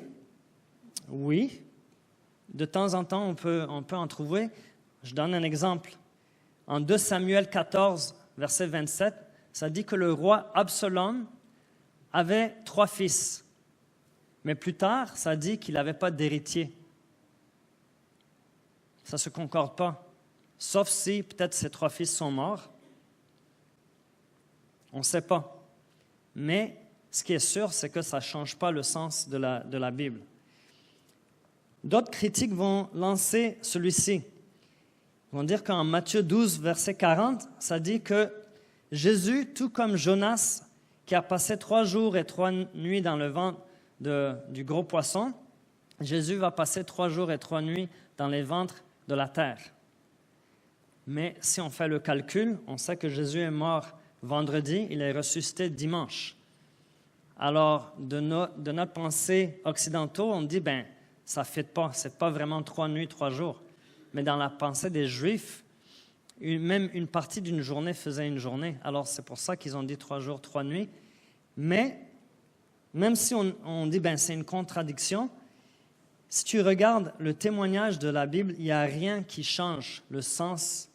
Oui. De temps en temps, on peut en trouver. Je donne un exemple. En 2 Samuel 14, verset 27, ça dit que le roi Absalom avait 3 fils. Mais plus tard, ça dit qu'il n'avait pas d'héritier. Ça ne se concorde pas. Sauf si peut-être ses 3 fils sont morts. On ne sait pas. Mais ce qui est sûr, c'est que ça ne change pas le sens de la Bible. D'autres critiques vont lancer celui-ci. Ils vont dire qu'en Matthieu 12, verset 40, ça dit que Jésus, tout comme Jonas, qui a passé 3 jours et 3 nuits dans le ventre du gros poisson, Jésus va passer 3 jours et 3 nuits dans les ventres de la terre. Mais si on fait le calcul, on sait que Jésus est mort vendredi, il est ressuscité dimanche. Alors, de notre pensée occidentale, on dit, ça ne fit pas, ce n'est pas vraiment 3 nuits, 3 jours. Mais dans la pensée des Juifs, même une partie d'une journée faisait une journée. Alors, c'est pour ça qu'ils ont dit 3 jours, 3 nuits. Mais, même si on dit, c'est une contradiction, si tu regardes le témoignage de la Bible, il n'y a rien qui change le sens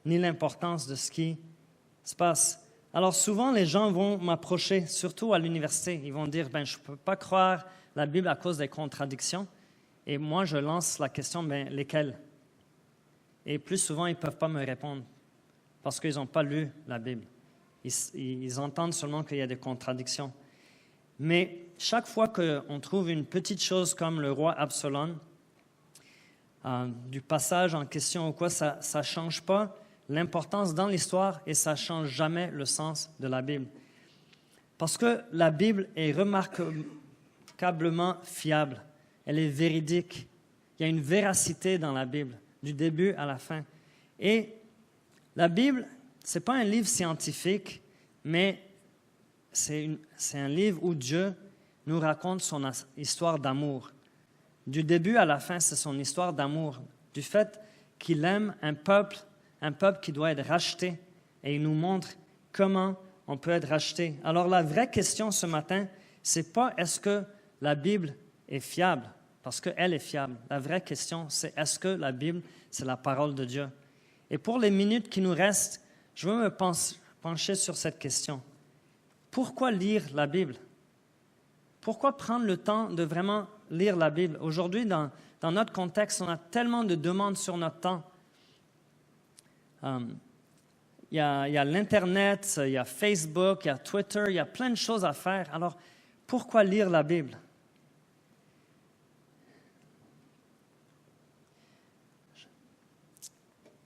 ni l'importance de ce qui se passe. Alors, souvent, les gens vont m'approcher, surtout à l'université. Ils vont dire, je ne peux pas croire la Bible à cause des contradictions. Et moi, je lance la question, lesquelles? Et plus souvent, ils ne peuvent pas me répondre parce qu'ils n'ont pas lu la Bible. Ils entendent seulement qu'il y a des contradictions. Mais chaque fois qu'on trouve une petite chose comme le roi Absalom, du passage en question ou quoi, ça ne change pas l'importance dans l'histoire et ça ne change jamais le sens de la Bible. Parce que la Bible est remarquablement fiable. Elle est véridique. Il y a une véracité dans la Bible, du début à la fin. Et la Bible, ce n'est pas un livre scientifique, mais c'est un livre où Dieu nous raconte son histoire d'amour. Du début à la fin, c'est son histoire d'amour, du fait qu'il aime un peuple qui doit être racheté, et il nous montre comment on peut être racheté. Alors la vraie question ce matin, ce n'est pas est-ce que la Bible est fiable, parce qu'elle est fiable. La vraie question, c'est est-ce que la Bible, c'est la parole de Dieu? Et pour les minutes qui nous restent, je veux me pencher sur cette question. Pourquoi lire la Bible? Pourquoi prendre le temps de vraiment lire la Bible? Aujourd'hui, dans notre contexte, on a tellement de demandes sur notre temps. Il y a l'Internet, il y a Facebook, il y a Twitter, il y a plein de choses à faire. Alors, pourquoi lire la Bible?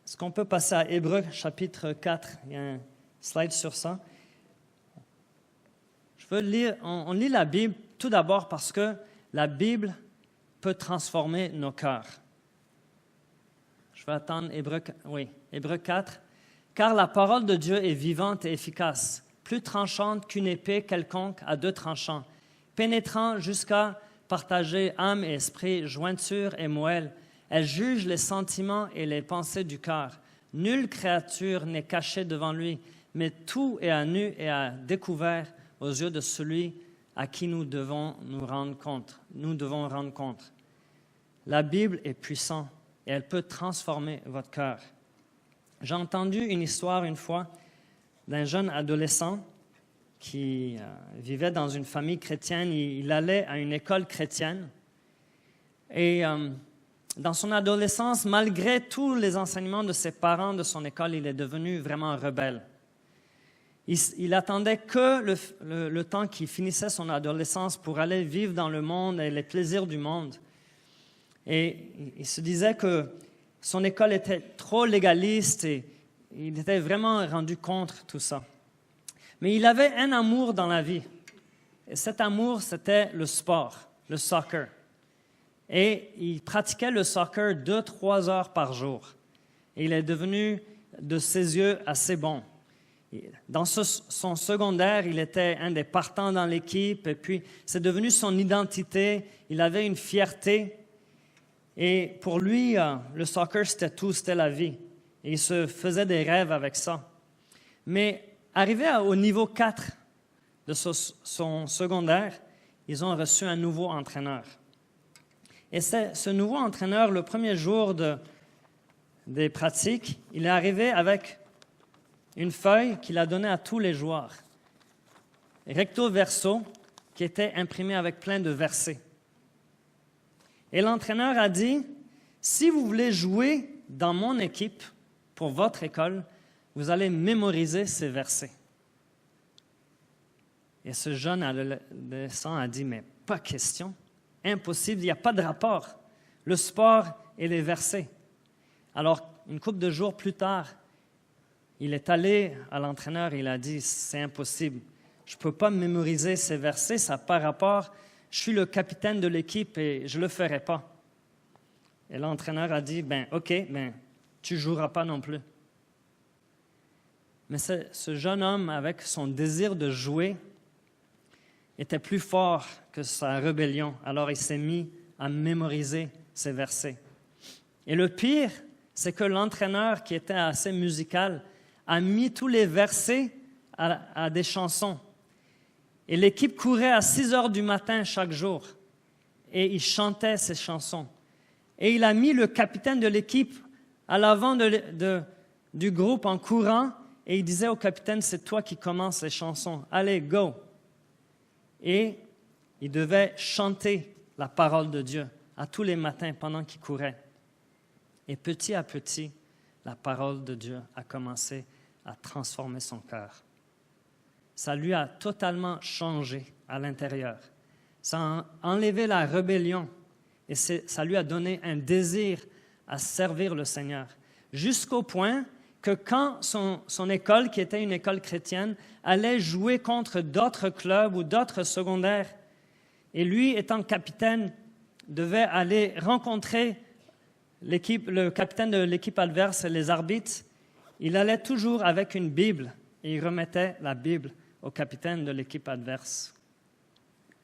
Est-ce qu'on peut passer à Hébreux, chapitre 4? Il y a un slide sur ça. Je veux lire, on lit la Bible tout d'abord parce que la Bible peut transformer nos cœurs. Je vais attendre Hébreux 4. Car la parole de Dieu est vivante et efficace, plus tranchante qu'une épée quelconque à 2 tranchants, pénétrant jusqu'à partager âme et esprit, jointure et moelle. Elle juge les sentiments et les pensées du cœur. Nulle créature n'est cachée devant lui, mais tout est à nu et à découvert aux yeux de celui à qui nous devons rendre compte. La Bible est puissante et elle peut transformer votre cœur. J'ai entendu une histoire une fois d'un jeune adolescent qui vivait dans une famille chrétienne. Il allait à une école chrétienne. Et dans son adolescence, malgré tous les enseignements de ses parents, de son école, il est devenu vraiment rebelle. Il attendait que le temps qu'il finissait son adolescence pour aller vivre dans le monde et les plaisirs du monde. Et il se disait que son école était trop légaliste et il était vraiment rendu contre tout ça. Mais il avait un amour dans la vie. Et cet amour, c'était le sport, le soccer. Et il pratiquait le soccer 2-3 heures par jour. Et il est devenu, de ses yeux, assez bon. Dans son secondaire, il était un des partants dans l'équipe. Et puis, c'est devenu son identité. Il avait une fierté. Et pour lui, le soccer, c'était tout, c'était la vie. Et il se faisait des rêves avec ça. Mais arrivé au niveau 4 de son secondaire, ils ont reçu un nouveau entraîneur. Et ce nouveau entraîneur, le premier jour des pratiques, il est arrivé avec une feuille qu'il a donnée à tous les joueurs. Recto verso, qui était imprimée avec plein de versets. Et l'entraîneur a dit, si vous voulez jouer dans mon équipe, pour votre école, vous allez mémoriser ces versets. Et ce jeune adolescent a dit, mais pas question, impossible, il n'y a pas de rapport. Le sport et les versets. Alors, une couple de jours plus tard, il est allé à l'entraîneur et il a dit, c'est impossible, je ne peux pas mémoriser ces versets, ça n'a pas rapport. Je suis le capitaine de l'équipe et je ne le ferai pas. Et l'entraîneur a dit, OK, tu ne joueras pas non plus. Mais ce jeune homme, avec son désir de jouer, était plus fort que sa rébellion. Alors il s'est mis à mémoriser ces versets. Et le pire, c'est que l'entraîneur, qui était assez musical, a mis tous les versets à des chansons. Et l'équipe courait à 6 heures du matin chaque jour. Et il chantait ces chansons. Et il a mis le capitaine de l'équipe à l'avant du groupe en courant. Et il disait au capitaine, c'est toi qui commences les chansons. Allez, go! Et il devait chanter la parole de Dieu à tous les matins pendant qu'il courait. Et petit à petit, la parole de Dieu a commencé à transformer son cœur. Ça lui a totalement changé à l'intérieur. Ça a enlevé la rébellion et ça lui a donné un désir à servir le Seigneur. Jusqu'au point que quand son école, qui était une école chrétienne, allait jouer contre d'autres clubs ou d'autres secondaires, et lui, étant capitaine, devait aller rencontrer le capitaine de l'équipe adverse et les arbitres, il allait toujours avec une Bible et il remettait la Bible au capitaine de l'équipe adverse.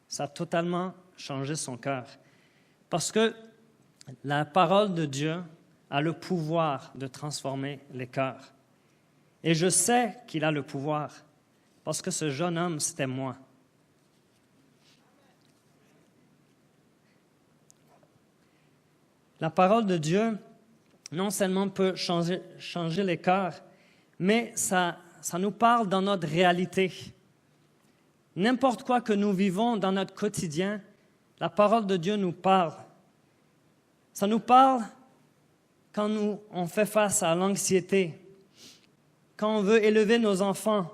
Ça a totalement changé son cœur. Parce que la parole de Dieu a le pouvoir de transformer les cœurs. Et je sais qu'il a le pouvoir, parce que ce jeune homme, c'était moi. La parole de Dieu, non seulement peut changer les cœurs, mais ça nous parle dans notre réalité. N'importe quoi que nous vivons dans notre quotidien, la parole de Dieu nous parle. Ça nous parle quand on fait face à l'anxiété, quand on veut élever nos enfants,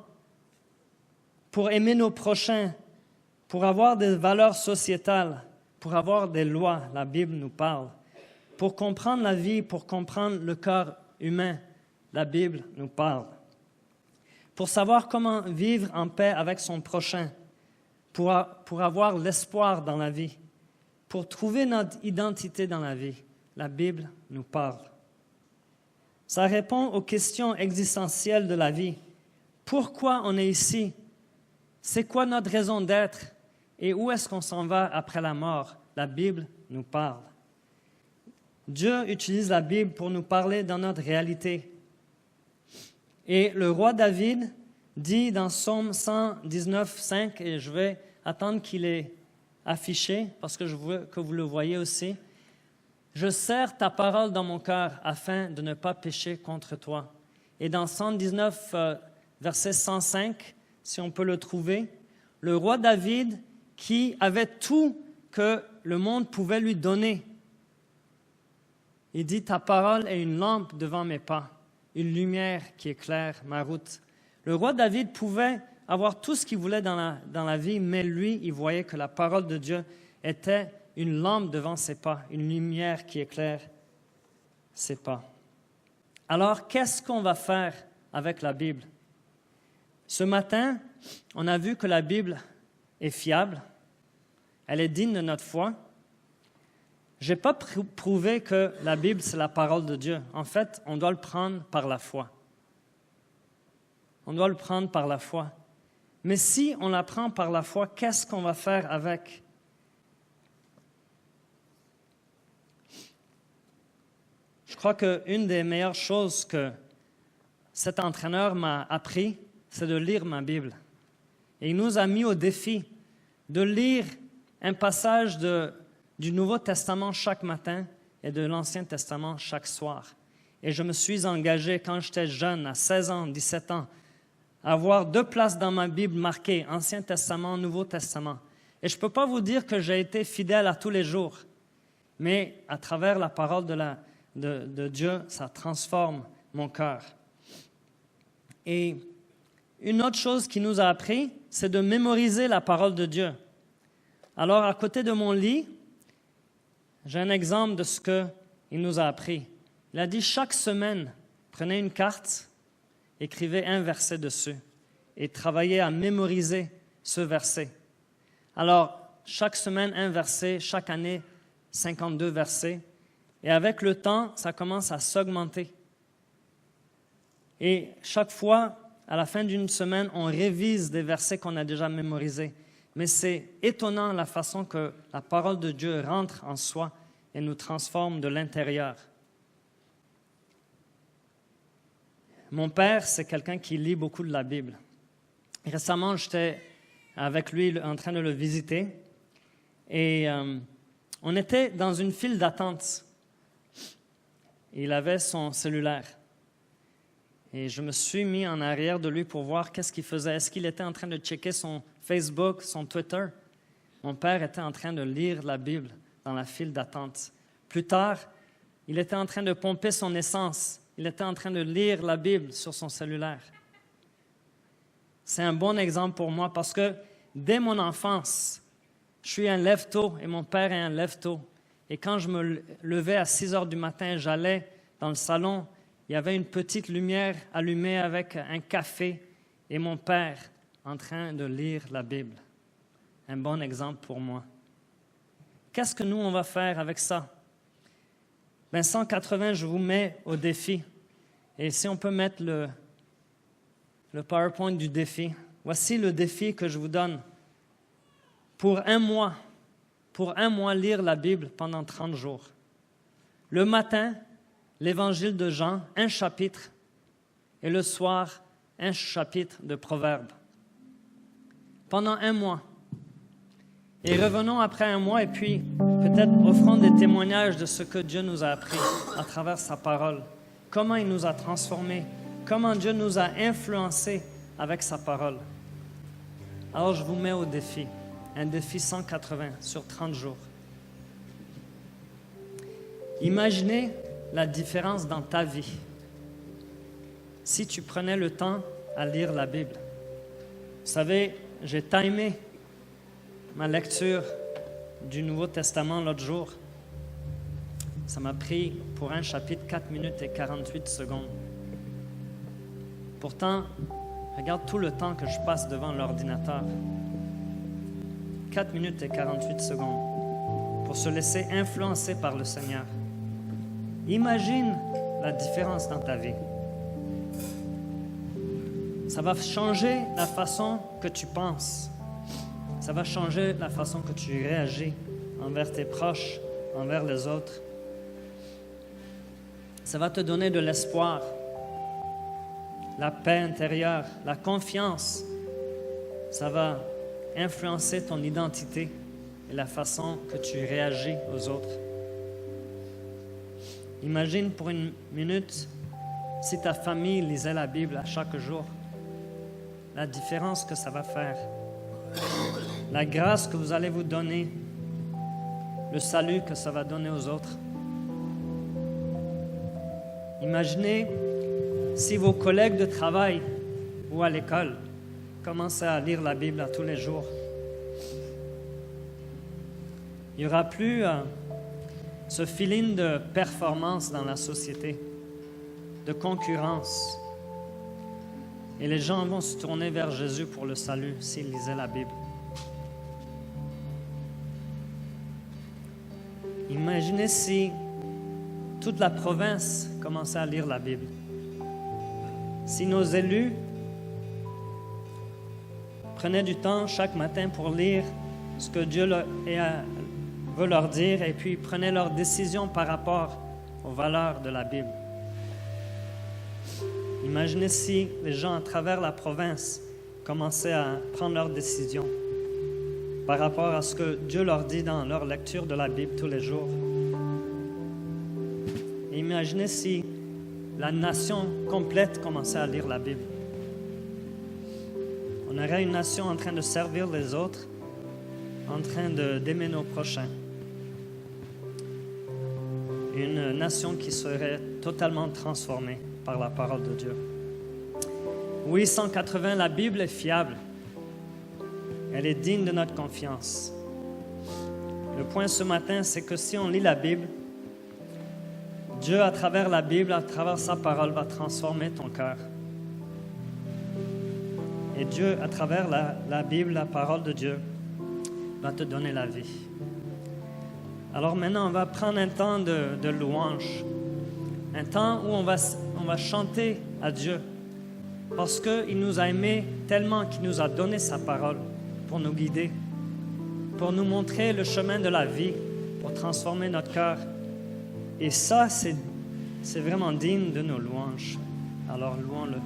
pour aimer nos prochains, pour avoir des valeurs sociétales, pour avoir des lois, la Bible nous parle. Pour comprendre la vie, pour comprendre le cœur humain, la Bible nous parle. Pour savoir comment vivre en paix avec son prochain, pour avoir l'espoir dans la vie, pour trouver notre identité dans la vie, la Bible nous parle. Ça répond aux questions existentielles de la vie. Pourquoi on est ici? C'est quoi notre raison d'être? Et où est-ce qu'on s'en va après la mort? La Bible nous parle. Dieu utilise la Bible pour nous parler dans notre réalité. Et le roi David dit dans Psaume 119, 5, et je vais attendre qu'il est affiché parce que je veux que vous le voyez aussi. Je serre ta parole dans mon cœur afin de ne pas pécher contre toi. Et dans 119, verset 105, si on peut le trouver, le roi David, qui avait tout que le monde pouvait lui donner, il dit, ta parole est une lampe devant mes pas, une lumière qui éclaire ma route. Le roi David pouvait avoir tout ce qu'il voulait dans la vie, mais lui, il voyait que la parole de Dieu était une lampe devant ses pas, une lumière qui éclaire ses pas. Alors, qu'est-ce qu'on va faire avec la Bible? Ce matin, on a vu que la Bible est fiable, elle est digne de notre foi. Je n'ai pas prouvé que la Bible, c'est la parole de Dieu. En fait, on doit le prendre par la foi. On doit le prendre par la foi. Mais si on la prend par la foi, qu'est-ce qu'on va faire avec? Je crois qu'une des meilleures choses que cet entraîneur m'a appris, c'est de lire ma Bible. Et il nous a mis au défi de lire un passage du Nouveau Testament chaque matin et de l'Ancien Testament chaque soir. Et je me suis engagé quand j'étais jeune, à 16 ans, 17 ans, à avoir 2 places dans ma Bible marquées, Ancien Testament, Nouveau Testament. Et je ne peux pas vous dire que j'ai été fidèle à tous les jours, mais à travers la parole de Dieu, ça transforme mon cœur. Et une autre chose qu'il nous a appris, c'est de mémoriser la parole de Dieu. Alors, à côté de mon lit, j'ai un exemple de ce qu'il nous a appris. Il a dit, chaque semaine, prenez une carte, écrivez un verset dessus et travaillez à mémoriser ce verset. Alors, chaque semaine, un verset, chaque année, 52 versets. Et avec le temps, ça commence à s'augmenter. Et chaque fois, à la fin d'une semaine, on révise des versets qu'on a déjà mémorisés. Mais c'est étonnant la façon que la parole de Dieu rentre en soi et nous transforme de l'intérieur. Mon père, c'est quelqu'un qui lit beaucoup de la Bible. Récemment, j'étais avec lui en train de le visiter et on était dans une file d'attente. Il avait son cellulaire. Et je me suis mis en arrière de lui pour voir qu'est-ce qu'il faisait. Est-ce qu'il était en train de checker son Facebook, son Twitter? Mon père était en train de lire la Bible dans la file d'attente. Plus tard, il était en train de pomper son essence. Il était en train de lire la Bible sur son cellulaire. C'est un bon exemple pour moi parce que dès mon enfance, je suis un lève-tôt et mon père est un lève-tôt. Et quand je me levais à 6 heures du matin, j'allais dans le salon. Il y avait une petite lumière allumée avec un café et mon père en train de lire la Bible. Un bon exemple pour moi. Qu'est-ce que nous, on va faire avec ça? 180, je vous mets au défi. Et si on peut mettre le PowerPoint du défi. Voici le défi que je vous donne. Pour un mois, lire la Bible pendant 30 jours. Le matin, l'Évangile de Jean, un chapitre, et le soir, un chapitre de Proverbes. Pendant un mois. Et revenons après un mois et puis peut-être offrons des témoignages de ce que Dieu nous a appris à travers sa parole. Comment il nous a transformés, comment Dieu nous a influencés avec sa parole. Alors je vous mets au défi, un défi 180 sur 30 jours. Imaginez la différence dans ta vie si tu prenais le temps à lire la Bible. Vous savez, j'ai timé ma lecture du Nouveau Testament l'autre jour. Ça m'a pris pour un chapitre 4 minutes et 48 secondes. Pourtant, regarde tout le temps que je passe devant l'ordinateur. 4 minutes et 48 secondes pour se laisser influencer par le Seigneur. Imagine la différence dans ta vie. Ça va changer la façon que tu penses. Ça va changer la façon que tu réagis envers tes proches, envers les autres. Ça va te donner de l'espoir, la paix intérieure, la confiance. Ça va influencer ton identité et la façon que tu réagis aux autres. Imagine pour une minute si ta famille lisait la Bible à chaque jour. La différence que ça va faire. La grâce que vous allez vous donner. Le salut que ça va donner aux autres. Imaginez si vos collègues de travail ou à l'école commençaient à lire la Bible à tous les jours. Il n'y aura plus ce feeling de performance dans la société, de concurrence. Et les gens vont se tourner vers Jésus pour le salut s'ils lisaient la Bible. Imaginez si toute la province commençait à lire la Bible. Si nos élus prenaient du temps chaque matin pour lire ce que Dieu veut leur dire et puis prenaient leurs décisions par rapport aux valeurs de la Bible. Imaginez si les gens à travers la province commençaient à prendre leurs décisions par rapport à ce que Dieu leur dit dans leur lecture de la Bible tous les jours. Et imaginez si la nation complète commençait à lire la Bible. On aurait une nation en train de servir les autres, en train d'aimer nos prochains. Une nation qui serait totalement transformée par la parole de Dieu. Oui, 180, la Bible est fiable. Elle est digne de notre confiance. Le point ce matin, c'est que si on lit la Bible, Dieu, à travers la Bible, à travers sa parole, va transformer ton cœur. Et Dieu, à travers la Bible, la parole de Dieu, va te donner la vie. Alors maintenant, on va prendre un temps de louange. Un temps où on va chanter à Dieu. Parce qu'il nous a aimés tellement qu'il nous a donné sa parole pour nous guider, pour nous montrer le chemin de la vie, pour transformer notre cœur. Et ça, c'est vraiment digne de nos louanges. Alors louons-le.